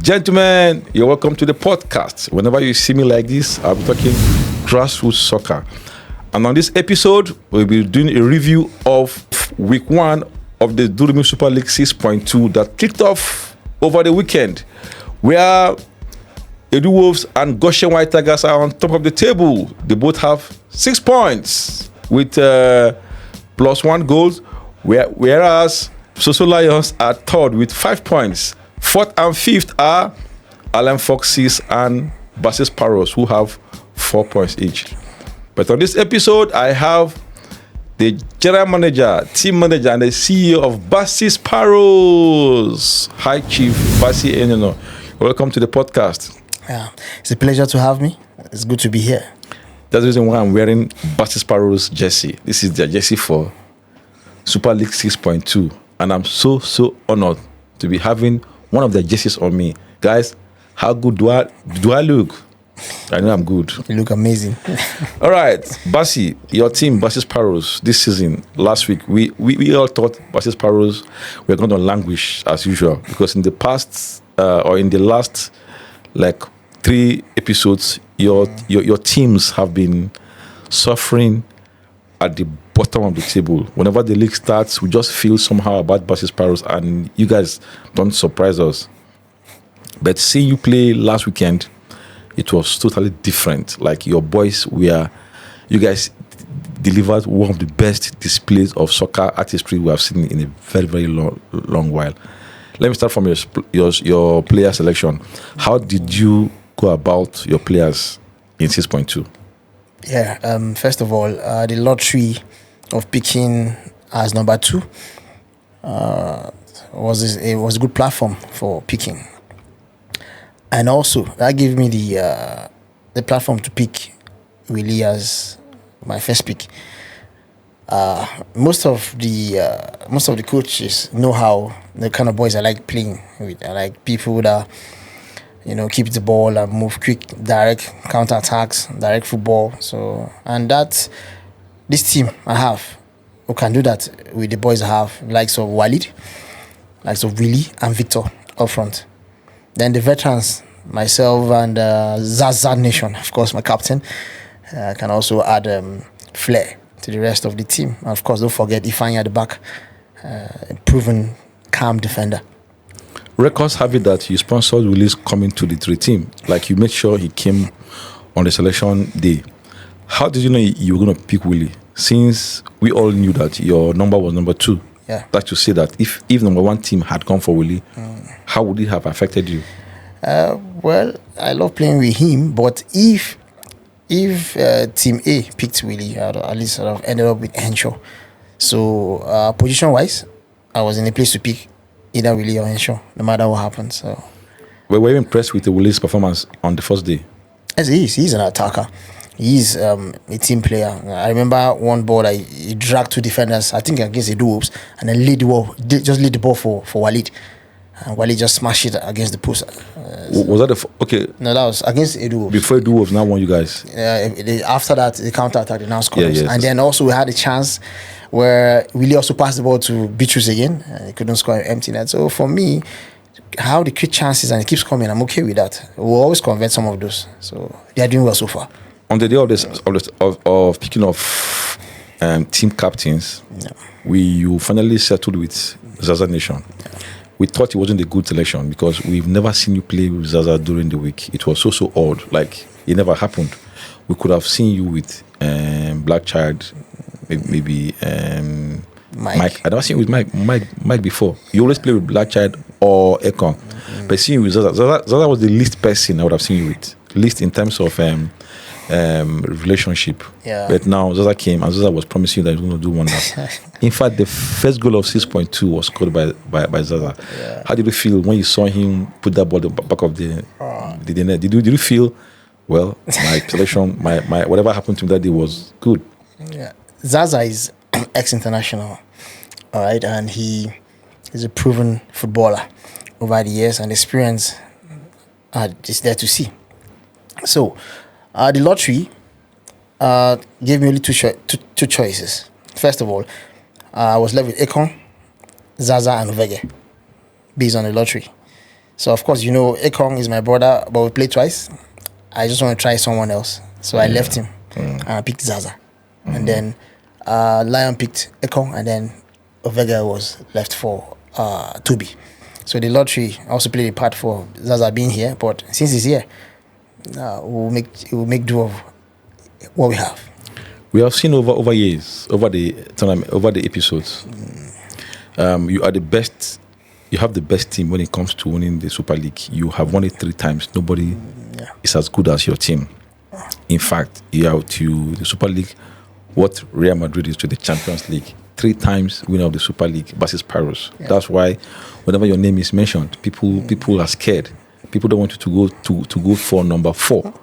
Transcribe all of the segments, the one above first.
Gentlemen, you're welcome to the podcast. Whenever you see me like this, I'll be talking grassroots soccer. And on this episode, we'll be doing a review of week 1 of the Durumi Super League 6.2 that kicked off over the weekend, where Edu Wolves and Goshen White Tigers are on top of the table. They both have 6 points with plus 1 goals, whereas Soso Lions are third with 5 points. Fourth and fifth are Allen Foxes and Bassey Sparrows, who have 4 points each. But on this episode, I have the general manager, team manager, and the CEO of Bassey Sparrows, High Chief Bassey Eyenunou. Welcome to the podcast. Yeah, it's a pleasure to have me. It's good to be here. That's the reason why I'm wearing Bassey Sparrows jersey. This is their jersey for Super League 6.2, and I'm so honored to be having one of their jerseys on me. Guys, how good do I look? I know I'm good. You look amazing. All right, Bassey, your team, Bassey Sparrows, this season, last week, we all thought Bassey Sparrows were going to languish as usual, because in the past, or in the last, 3 episodes, your teams have been suffering at the bottom of the table. Whenever the league starts, we just feel somehow about Bassey Sparrows, and you guys don't surprise us. But seeing you play last weekend, it was totally different. Like, your boys you guys delivered one of the best displays of soccer artistry we have seen in a very long while. Let me start from your player selection. How did you go about your players in 6.2? Yeah, first of all, the lottery of picking as number 2 was a good platform for picking. And also, that gave me the platform to pick Willie as my first pick. Most of the coaches know how the kind of boys I like playing with. I like people that keep the ball and move quick, direct counter attacks, direct football. So, and that this team I have who can do that with the boys I have, likes of Walid, likes of Willie and Victor up front. Then the veterans, myself and Zaza Nation, of course, my captain, can also add flair to the rest of the team. And of course, don't forget Ifeanyi at the back, a proven calm defender. Records have it that you sponsored Willie's coming to the 3 team. Like, you made sure he came on the selection day. How did you know you were going to pick Willie? Since we all knew that your number was number 2. Yeah. That to say that if number 1 team had gone for Willie, how would it have affected you? Well, I love playing with him, but if Team A picked Willie, I'd at least sort of ended up with Henshaw. So position-wise, I was in a place to pick either Willie or Henshaw, no matter what happens. So, were you impressed with the Willie's performance on the first day? Yes, he's an attacker. He's a team player. I remember one ball that he dragged 2 defenders, I think against the Wolves, and then lead the ball for Walid. And Walid just smashed it against the post. Was that okay? No, that was against Edu Wolves. Before Edu Wolves now won you guys. After that, the counter attack, they now scored. Yes. And then also we had a chance where Willie also passed the ball to Beatrice again. He couldn't score an empty net. So for me, how the quick chances and it keeps coming, I'm okay with that. We'll always convert some of those. So they are doing well so far. On the day of picking of team captains, you finally settled with Zaza Nation. We thought it wasn't a good selection because we've never seen you play with Zaza during the week. It was so odd, like it never happened. We could have seen you with Black Child, maybe Mike. I never seen you with Mike before. You always play with Black Child or Ekon. But seeing you with Zaza was the least person I would have seen you with. Least in terms of relationship. Yeah. But now Zaza came and Zaza was promising that he was going to do wonders. In fact, the first goal of 6.2 was scored by Zaza. Yeah. How did you feel when you saw him put that ball at the back of the net? Did you feel, well, my selection, my whatever happened to me that day was good? Yeah. Zaza is ex-international, all right, and he is a proven footballer over the years, and experience is there to see. So, the lottery gave me only two choices. First of all, I was left with Ekon, Zaza, and Ovege, based on the lottery. So of course, Ekong is my brother, but we played twice. I just want to try someone else, so I left him and I picked Zaza, and then Lion picked Ekong, and then Ovega was left for Toby. So the lottery also played a part for Zaza being here, but since he's here, we'll make do of what we have. We have seen over years, over the tournament, over the episodes. You are the best. You have the best team when it comes to winning the Super League. You have won it 3 times. Nobody is as good as your team. In fact, you are to the Super League what Real Madrid is to the Champions League. 3 times winner of the Super League, Bassey Sparrows. Yeah. That's why whenever your name is mentioned, people are scared. People don't want you to go for number 4.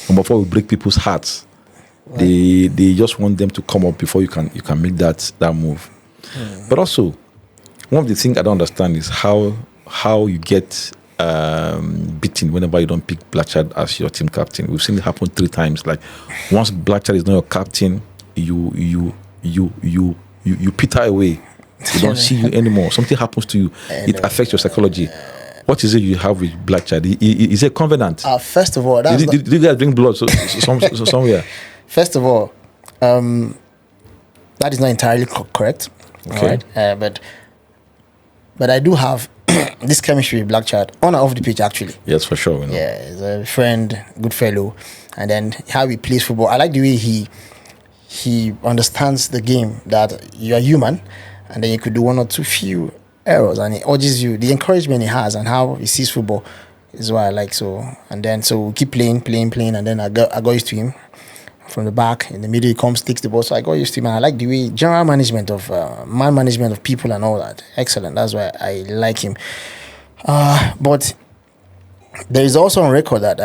Number 4 will break people's hearts. Right. They just want them to come up before you can make that move. But also, one of the things I don't understand is how you get beaten whenever you don't pick Blanchard as your team captain. We've seen it happen 3 times. Like once Blanchard is not your captain, you peter away. They don't see you anymore. Something happens to you. It affects your psychology. What is it you have with Blanchard? Is it a covenant? First of all, did you guys drink blood somewhere? First of all, that is not entirely correct. Okay. Right? But I do have this chemistry with Blanchard on and off the pitch, actually. Yes, for sure. Yeah, he's a friend, good fellow, and then how he plays football. I like the way he understands the game, that you are human, and then you could do 1 or 2 few errors, and he urges you. The encouragement he has and how he sees football is what I like. So we keep playing, and then I got used to him. From the back, in the middle, he comes, takes the ball. So I got used to him. And I like the way general management of man management of people and all that. Excellent. That's why I like him. But there is also on record that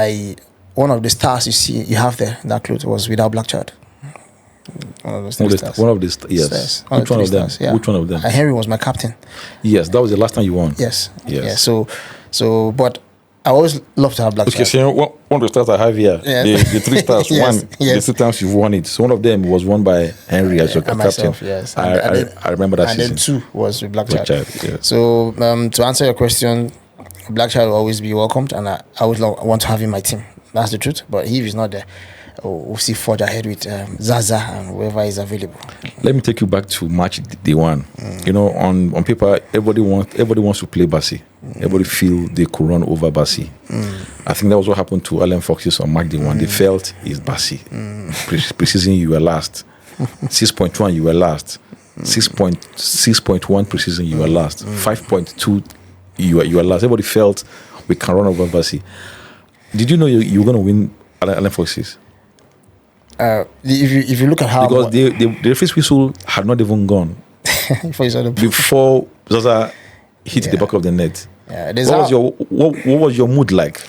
one of the stars you have there, that clothes, was without Blanchard. One of those stars. One of the stars. Yes. Which one of them? Yeah. Which one of them? Henry was my captain. Yes, that was the last time you won. Yes. Yeah. So, but I always love to have Blanchard. Okay, so one of the stars I have here, the 3 stars, the 3 times you've won it. So one of them was won by Henry as your captain. Myself, yes. I remember that season. And then 2 was with Blanchard. Yes. So to answer your question, Blanchard will always be welcomed, and I always want to have him in my team. That's the truth. But if he's not there, we'll see forge ahead with Zaza and whoever is available. Let me take you back to match day 1. On paper, everybody wants to play Bassey. Everybody feel they could run over Bassey. I think that was what happened to Allen Foxes on match day 1. They felt it's Bassey. Pre-season you were last. 6.1 you were last. 6.1 pre-season you were last. 5.2 you were last. Everybody felt we can run over Bassey. Did you know you were going to win Allen Foxes? If you look at how, because the referee's whistle had not even gone before Zaza hit the back of the net. Yeah, what was your mood like?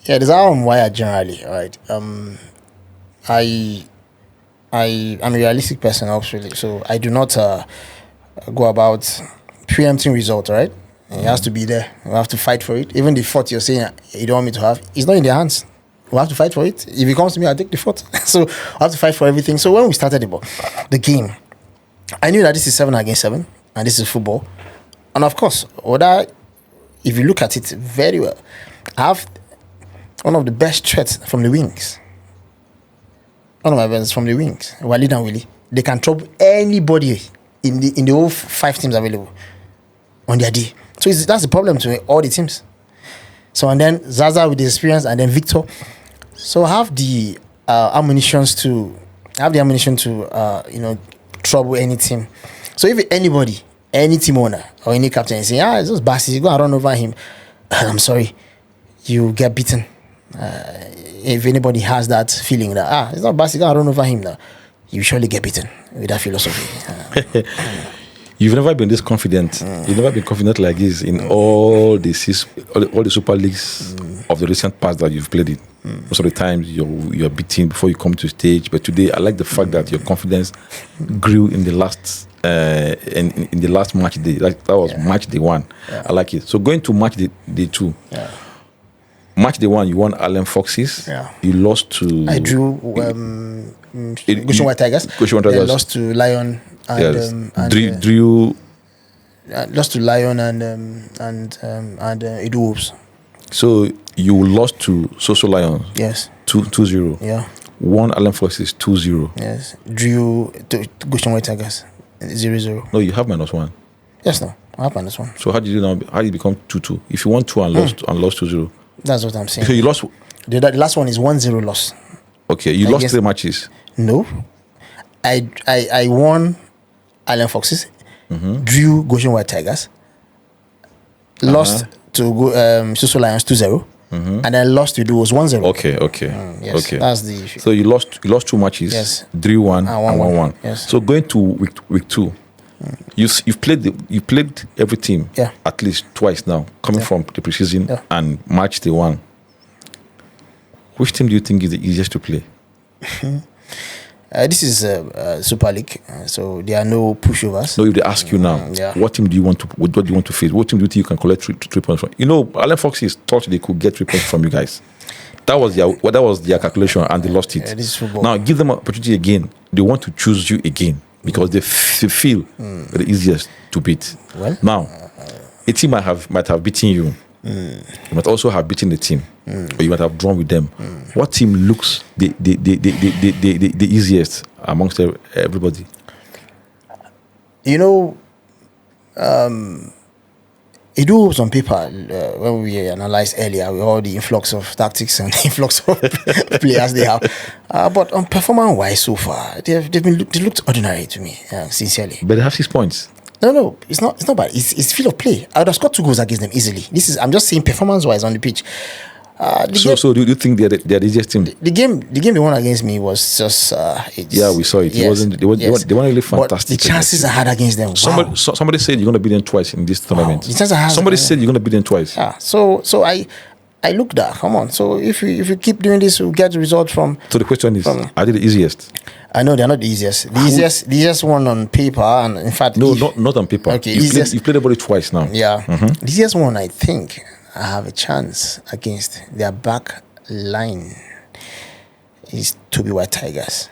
Yeah, there's how I'm wired generally, right? I'm a realistic person, absolutely. So I do not go about preempting results, right? It has to be there. We have to fight for it. Even the 4th you're saying you don't want me to have, it's not in their hands. We have to fight for it. If it comes to me, I'll take the 4th. So I have to fight for everything. So when we started the game, I knew that this is 7 against 7, and this is football. And of course, if you look at it very well, I have one of the best threats from the wings. One of my best from the wings, Walid and Willie. They can trouble anybody in the whole 5 teams available on their day. So that's the problem to all the teams. So and then Zaza with the experience, and then Victor. So I have the ammunition to trouble any team. So if anybody, any team owner or any captain is saying, it's just Bassey, go and run over him, I'm sorry, you get beaten. If anybody has that feeling that it's not Bassey, go and run over him now, you surely get beaten with that philosophy. You've never been this confident. You've never been confident like this in all the Super Leagues of the recent past that you've played it. Most of the times you're beaten before you come to stage. But today, I like the fact that your confidence grew in the last in the last match day. That was match day 1. Yeah. I like it. So going to match day 2. Yeah. Match day 1, you won Allen Foxes. Yeah. You lost to. I drew Goshen White Tigers. Goshen White Tigers. Lost to Lion. And, drew Lost to Lion and Edo Wolves. So you lost to Social Lions. Yes. 2-0. Yeah. Won Allen Foxes 2-0. Yes. Drew to Goshen White Tigers 0-0. No, you have -1. Yes, no. I have -1. So how did you now? How did you become 2-2? If you won 2 and lost 2-0. That's what I'm saying. So you lost. The last one is 1-0 loss. Okay, you lost 3 matches. No. I won Allen Foxes, drew Goshen White Tigers, lost to Susu Lions 2-0, and then lost to Duos 1-0. Okay. Yes, Okay. that's the issue. So you lost 2 matches. Yes. Drew 1 and 1-1. Yes. So going to week 2, you've played every team at least twice now, coming from the preseason and match day 1. Which team do you think is the easiest to play? This is Super League, so there are no pushovers. No, if they ask you now, what team do you want to? What do you want to face? What team do you think you can collect 3 points from? You know, Allen Foxes thought they could get 3 points from you guys. That was their calculation, and they lost it. This is football. Now give them an opportunity again. They want to choose you again because they feel the easiest to beat. Well, now a team might have beaten you. You might also have beaten the team, or you might have drawn with them. What team looks the easiest amongst everybody? You know, it was on paper when we analyzed earlier with all the influx of tactics and influx of players they have. But on performance-wise so far, they looked ordinary to me, sincerely. But they have 6 points. No, it's not bad. It's field of play. I would have scored 2 goals against them easily. I'm just saying performance-wise on the pitch. So do you think they're the easiest team? The game they won against me was just we saw it. Yes, They weren't really fantastic. But the chances I had against them. Somebody said you're going to beat them twice in this tournament. The chances I had. Somebody said you're going to beat them twice. Yeah. So I looked at. Come on. So if we keep doing this, we'll get the result from. So the question is, are they the easiest? I know they're not the easiest. The easiest one on paper, and in fact, not on paper. Okay, you played everybody twice now. Yeah, the easiest one I think I have a chance against their back line is Toby White Tigers.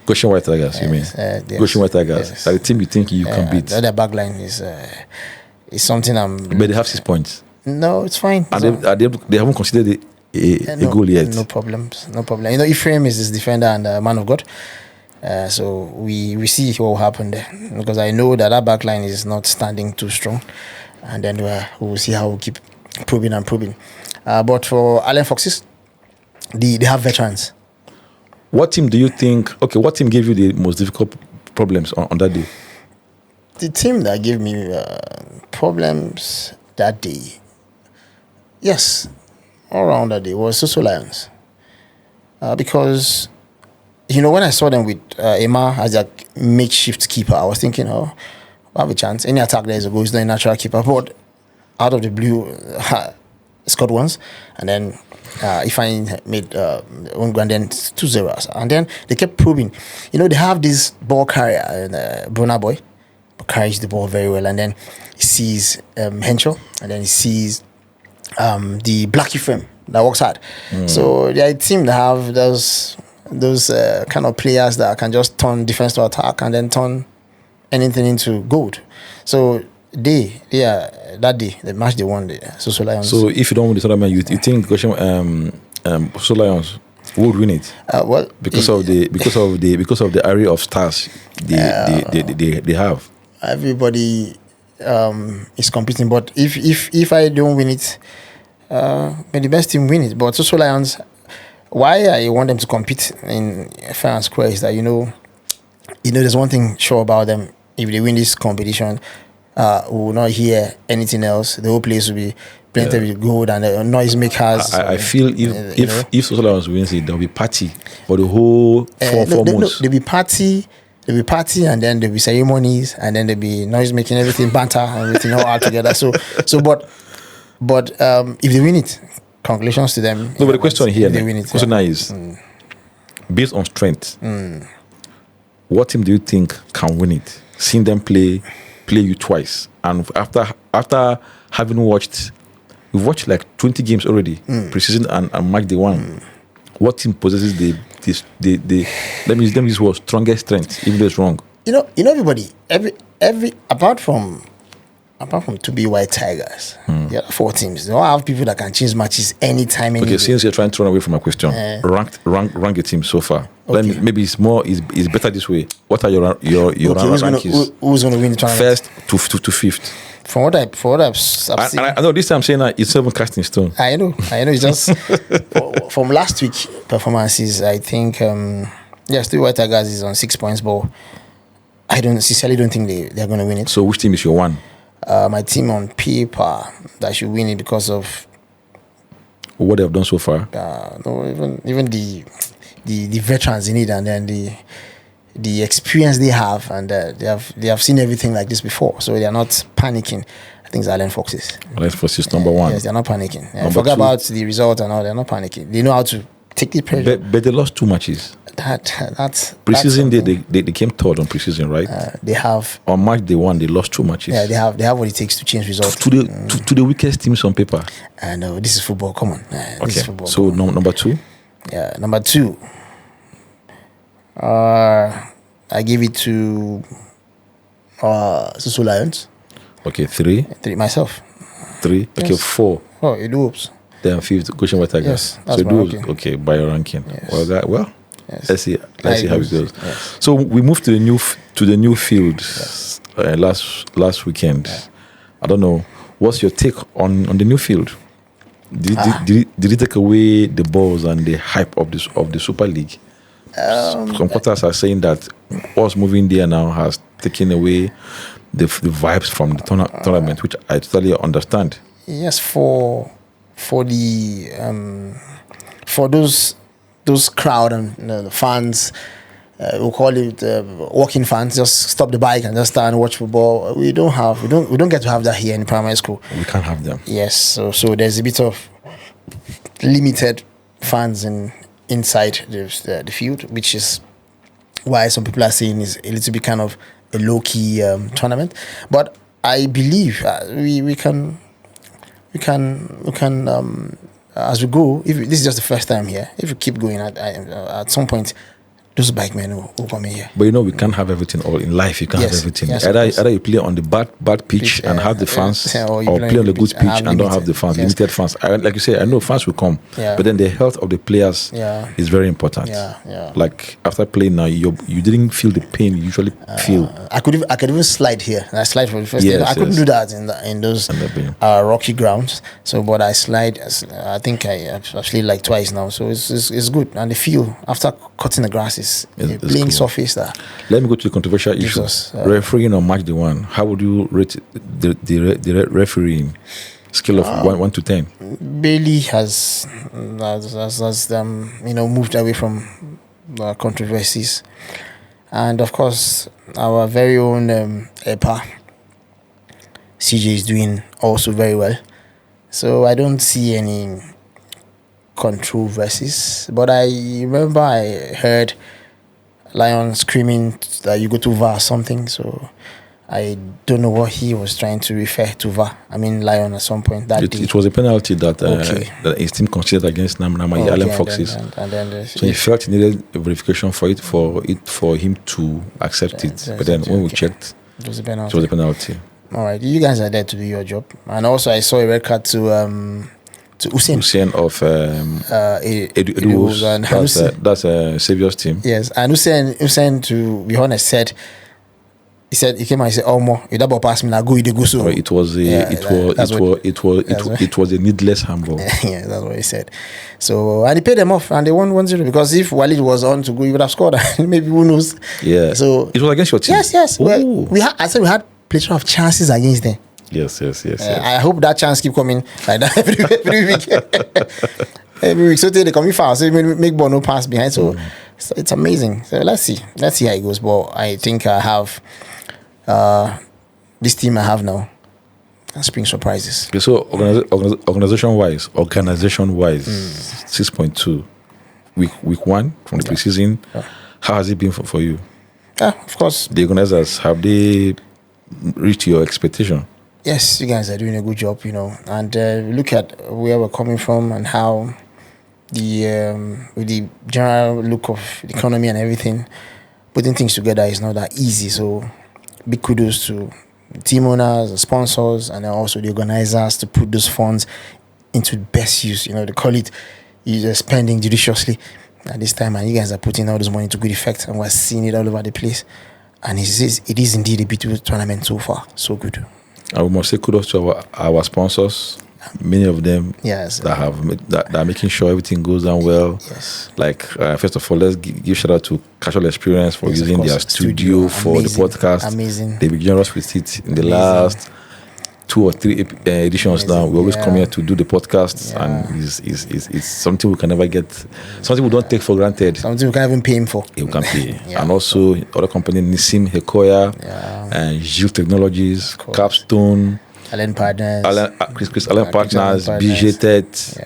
Goshen White Tigers, you mean? Yes. Goshen White Tigers. Yes. Like the team you think you can beat. The other back line is something But they have 6 points. No, it's fine. And they haven't considered a goal yet. No problems. You know, Ephraim is this defender and man of God. So we see what will happen there, because I know that back line is not standing too strong, and then we will see how we keep probing. But for Allen Foxes, they have veterans. What team do you think? Okay, what team gave you the most difficult problems on that day? The team that gave me problems that day, yes, all around that day, was Susu Lions, because. You know, when I saw them with Emma as a makeshift keeper, I was thinking, I have a chance. Any attack there is a goal. He's not a natural keeper. But out of the blue, scored once. And then if I made one goal, and then 2-0. And then they kept probing. You know, they have this ball carrier, Bruna boy, who carries the ball very well. And then he sees Henschel. And then he sees the Blackie frame that works hard. So they're a team that have those kind of players that can just turn defense to attack and then turn anything into gold. So that day, the match they won, the Susu Lions. So if you don't win the tournament, you think Susu Lions would win it? Well, because of the array of stars they have. Everybody is competing, but if I don't win it, may the best team win it. But Susu Lions. Why I want them to compete in fair and square is that you know there's one thing sure about them. If they win this competition, we will not hear anything else. The whole place will be painted with gold and noisemakers. I feel if Susu Lions wins it, there'll be party for the whole four months. There'll be party, and then there'll be ceremonies, and then there'll be noise making, everything, banter, everything all together. But if they win it. Congratulations to them. No, but the question here is based on strength. What team do you think can win it? Seeing them play you twice, and after having we've watched like 20 games already, preseason and match day 1. What team possesses the let me use strongest strength, even though it's wrong? You know everybody, every apart from apart from 2B White Tigers, the other 4 teams, they all have people that can change matches anytime, any Okay, day. since you're trying to run away from my question, rank your team so far. Okay. Maybe it's better this way. What are your rankings? Who's gonna win the tournament? First to fifth. From what I've seen, I know this time I'm saying that it's 7 casting stone. I know. It's just from last week performances. I think still White Tigers is on 6 points, but I sincerely don't think they're going to win it. So which team is your one? My team on paper that should win it because of what they have done so far. No, even the veterans in it, and then the experience they have, and they have seen everything like this before, so they are not panicking. I think it's Allen Foxes. Allen Foxes number 1. Yes, they're not panicking. Forget about the result and all. They're not panicking. They know how to take the pressure. But they lost 2 matches. That's preseason. They came third on preseason, right? They have on match day 1. They lost 2 matches. Yeah, they have what it takes to change results to the weakest teams on paper. And this is football. Come on. This is football. So number 2. Yeah, number 2. I give it to Susu Lions. Okay, 3. 3 myself. 3. Okay, Yes. 4. Oh, it hoops. Then 5th, Goshen White Tigers. Yes, that's so my ranking. Okay, by your ranking. Yes. Well, Yes. let's see how it goes. Yes. So we moved to the new field last weekend. Yeah. I don't know. What's your take on the new field? Did it take away the buzz and the hype of the Super League? Some quarters are saying that us moving there now has taken away the vibes from the tournament, which I totally understand. Yes, for those crowd and the fans, we'll call it walking fans, just stop the bike and just stand and watch football. We don't get to have that here in primary school. We can't have them. Yes, so there's a bit of limited fans inside the field, which is why some people are saying is a little bit kind of a low-key tournament. But I believe we can as we go. If this is just the first time here, if we keep going at some point, those bike men will come in here. But we can't have everything all in life. You can't have everything. Yes, either you play on the bad pitch and have the fans, or play on the good pitch and don't have the fans, limited fans. Like you say, I know fans will come, but then the health of the players is very important. Like after playing now, you didn't feel the pain you usually feel. I could even slide here. I slide for the first time. I couldn't do that in those rocky grounds. So, but I slide. I think I actually like twice now. So it's good, and the feel after cutting the grass is playing cool. Surface that. Let me go to the controversial issue. Refereeing on match day 1. How would you rate the refereeing scale of 1 to 10? Bailey has moved away from controversies, and of course our very own EPA CJ is doing also very well. So I don't see any controversies, but I remember I heard Lion screaming that you go to VAR or something, so I don't know what he was trying to refer to VAR. I mean Lion at some point that day. It was a penalty that his team considered against Allen Foxes. And then so he felt he needed a verification for him to accept it. But then when we checked, it was a penalty. It was a penalty. All right, you guys are there to do your job. And also I saw a red card to Hussein of Edu, that's Saviour's team. Yes, and Hussein, to be honest, he came and said, "Oh, more you double pass me now, go you go so." It was a needless handball. Yeah, that's what he said. So and he paid them off, and they won 1-0 because if Walid was on to go, he would have scored. Maybe who knows? Yeah. So it was against your team. Yes. Well, I said we had plenty of chances against them. Yes. I hope that chance keep coming like that every week. Every week, so they come in fast. So make Bono pass behind. So it's amazing. So let's see how it goes. But I think I have this team I have now. Spring surprises. Okay, so organization wise, 6.2. Week 1 from the preseason. How has it been for you? Of course. The organizers, have they reached your expectation? Yes, you guys are doing a good job, and look at where we're coming from and how with the general look of the economy and everything, putting things together is not that easy. So big kudos to team owners, the sponsors, and then also the organizers to put those funds into best use. They call it you're spending judiciously at this time, and you guys are putting all this money to good effect, and we're seeing it all over the place. And it is indeed a beautiful tournament so far. So good. I must say kudos to our sponsors. Many of them yes, that are making sure everything goes down well. Yes. Like first of all, let's give shout out to Casual Experience for using their studio for the podcast. Amazing. They've been generous with it in the last 2 or 3 editions now. We always come here to do the podcast, and it's something we can never get. Something we don't take for granted. Something we can't even pay him for. We can pay. And also other companies, Nissim, Ucheya, and Gilles Technologies, Capstone, Allen Partners, Chris Allen Partners, BJ Tet,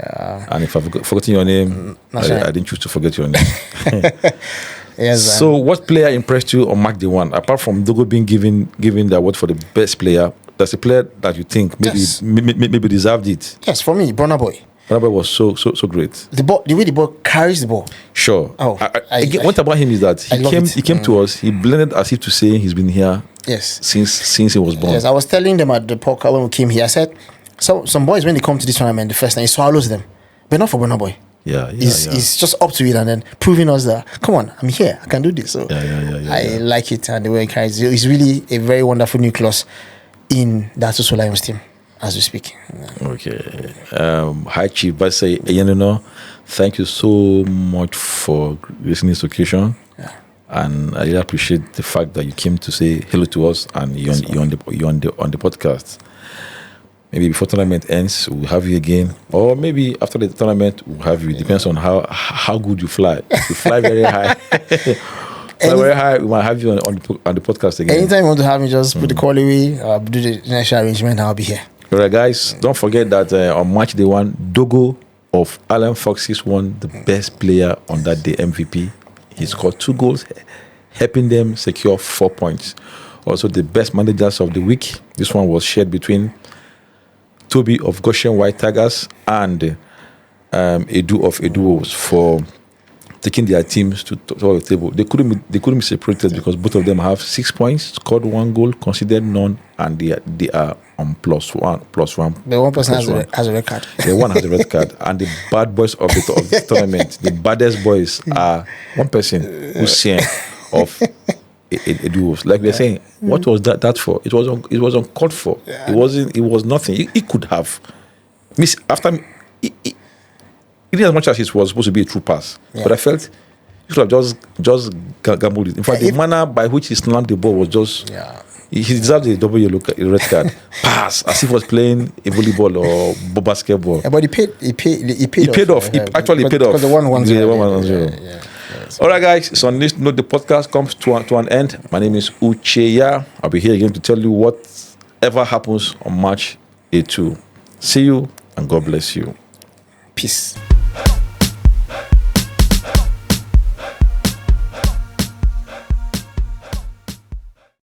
and if I've forgotten your name, I didn't choose to forget your name. Yes. So, what player impressed you on match day one? Apart from Dogo being given the award for the best player, that's a player that you think maybe deserved it. Yes, for me, Burna Boy. Burna Boy was so great. The way the ball carries the ball. Sure. Oh, what about him is that he came to us. He blended as if to say he's been here. Yes. Since he was born. Yes, I was telling them at the podcast when we came here. I said, so some boys when they come to this tournament the first time, he swallows them, but not for Burna Boy. He's just up to it and then proving us that come on, I'm here, I can do this. So I like it, and the way he carries. He's really a very wonderful nucleus in that Asusu Lions team as we speak. Okay. Hi Chief Bassey Eyenunou. Thank you so much for listening to this occasion. And I really appreciate the fact that you came to say hello to us, and you're on the podcast. Maybe before tournament ends, we'll have you again, or maybe after the tournament, we'll have you. It depends on how good you fly. If you fly very high, very high, we might have you on the podcast again. Anytime you want to have me, just put the call away. Do the next arrangement. I'll be here. All right, guys. Don't forget that on match day one, Dogo of Allen Foxes won the best player on that day, MVP. He scored 2 goals, helping them secure 4 points. Also, the best managers of the week. This one was shared between Toby of Goshen White Tigers and Edu of Eduos for taking their teams to the table. They couldn't be separated because both of them have 6 points, scored 1 goal, considered none, and they are on plus one. The one person has a red card. The one has a red card, and the bad boys of the tournament, the baddest boys are one person who's saying of Eduos. Like we're saying, what was that for? It was uncalled for. It was nothing. It could have missed after. It did as much as it was supposed to be a true pass, but I felt he should have just gambled it. In fact, the manner by which he slammed the ball was just. He deserved a double yellow red card. Pass as if he was playing a volleyball or basketball. Yeah, but he paid off. He actually paid off. Because the 1-1-0. Yeah. All right, guys. So on this note, the podcast comes to an end. My name is Ucheya. I'll be here again to tell you whatever happens on March 2. See you, and God bless you. Peace.